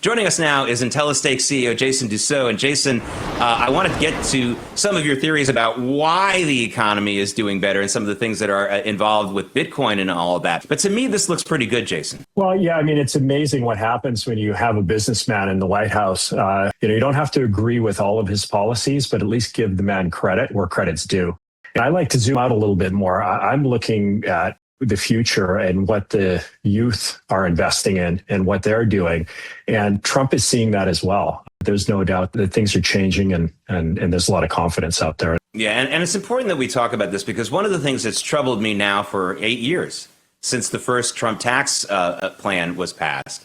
Joining us now is Intellistake CEO Jason Dussault. And Jason, I want to get to some of your theories about why the economy is doing better and some of the things that are involved with Bitcoin and all of that. But to me, this looks pretty good, Jason. Well, yeah, I mean, it's amazing what happens when you have a businessman in the White House. You don't have to agree with all of his policies, but at least give the man credit where credit's due. And I like to zoom out a little bit more. I'm looking at the future and what the youth are investing in and what they're doing. And Trump is seeing that as well. There's no doubt that things are changing and there's a lot of confidence out there. Yeah, and it's important that we talk about this because one of the things that's troubled me now for 8 years since the first Trump tax plan was passed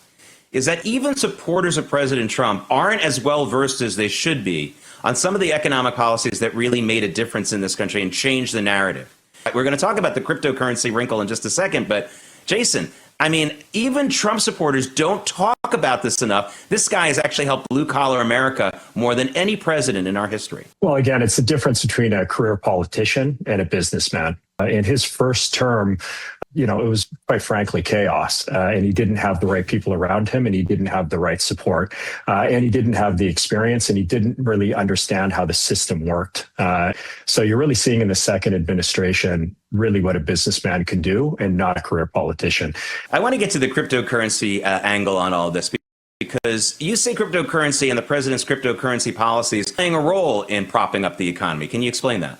is that even supporters of President Trump aren't as well versed as they should be on some of the economic policies that really made a difference in this country and changed the narrative. We're going to talk about the cryptocurrency wrinkle in just a second, but Jason, I mean, even Trump supporters don't talk about this enough. This guy has actually helped blue-collar America more than any president in our history. Well, again, it's the difference between a career politician and a businessman. In his first term, it was quite frankly chaos, and he didn't have the right people around him, and he didn't have the right support, and he didn't have the experience, and he didn't really understand how the system worked. So you're really seeing in the second administration really what a businessman can do and not a career politician. I want to get to the cryptocurrency angle on all of this because you say cryptocurrency and the president's cryptocurrency policies playing a role in propping up the economy. Can you explain that?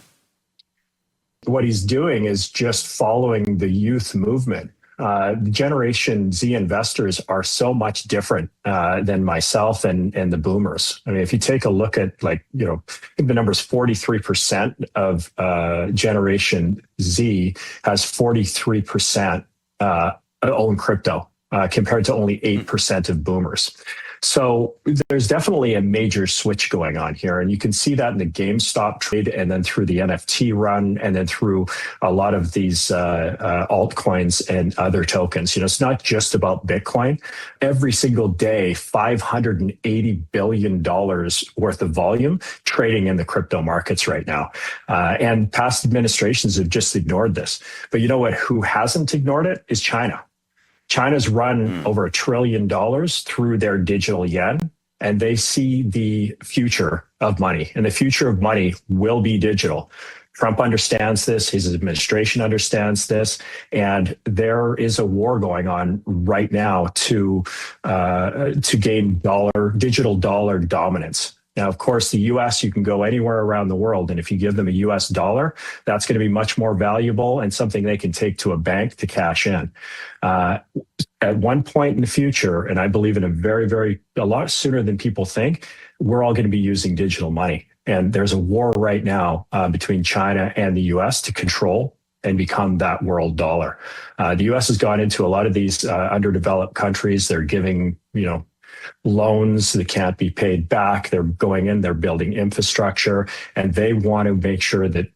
What he's doing is just following the youth movement. The Generation Z investors are so much different than myself and the boomers. I mean, if you take a look at I think the number is 43% of Generation Z has 43% own crypto compared to only 8% of boomers. So there's definitely a major switch going on here. And you can see that in the GameStop trade and then through the NFT run and then through a lot of these altcoins and other tokens. It's not just about Bitcoin. Every single day, $580 billion worth of volume trading in the crypto markets right now. And past administrations have just ignored this. But you know what? Who hasn't ignored it is China. China's run over $1 trillion through their digital yen, and they see the future of money, and the future of money will be digital. Trump understands this. His administration understands this. And there is a war going on right now to gain digital dollar dominance. Now, of course, the U.S., you can go anywhere around the world, and if you give them a U.S. dollar, that's going to be much more valuable and something they can take to a bank to cash in. At one point in the future, and I believe in a lot sooner than people think, we're all going to be using digital money. And there's a war right now between China and the U.S. to control and become that world dollar. The U.S. has gone into a lot of these underdeveloped countries. They're giving, loans that can't be paid back. They're going in, they're building infrastructure, and they want to make sure that,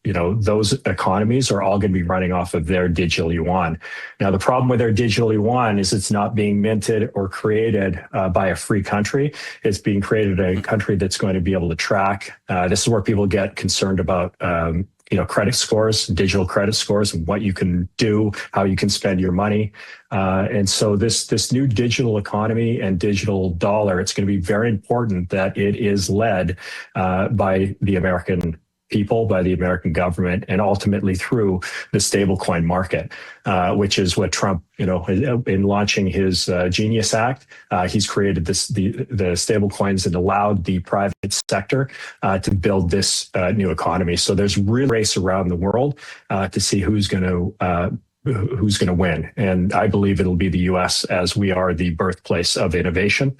those economies are all going to be running off of their digital yuan. Now, the problem with their digital yuan is it's not being minted or created by a free country. It's being created in a country that's going to be able to track. This is where people get concerned about credit scores, digital credit scores, and what you can do, how you can spend your money. And so this new digital economy and digital dollar, it's going to be very important that it is led by the American people, by the American government, and ultimately through the stablecoin market, which is what Trump, in launching his Genius Act, he's created the stablecoins and allowed the private sector to build this new economy. So there's real race around the world to see who's going to win. And I believe it'll be the U.S. as we are the birthplace of innovation.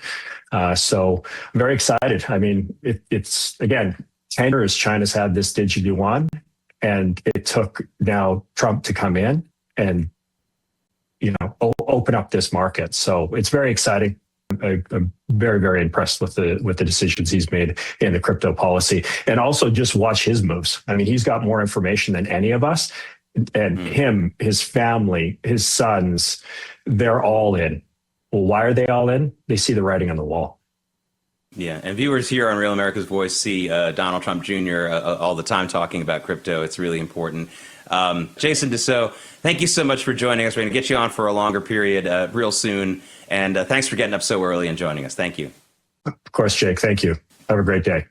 So I'm very excited. I mean, it's again, 10 years China's had this digital yuan, and it took now Trump to come in and, open up this market. So it's very exciting. I'm very, very impressed with the decisions he's made in the crypto policy, and also just watch his moves. I mean, he's got more information than any of us, and him, his family, his sons, they're all in. Well, why are they all in? They see the writing on the wall. Yeah, and viewers here on Real America's Voice see Donald Trump Jr. All the time talking about crypto. It's really important. Jason Dussault, thank you so much for joining us. We're going to get you on for a longer period real soon. And thanks for getting up so early and joining us. Thank you. Of course, Jake. Thank you. Have a great day.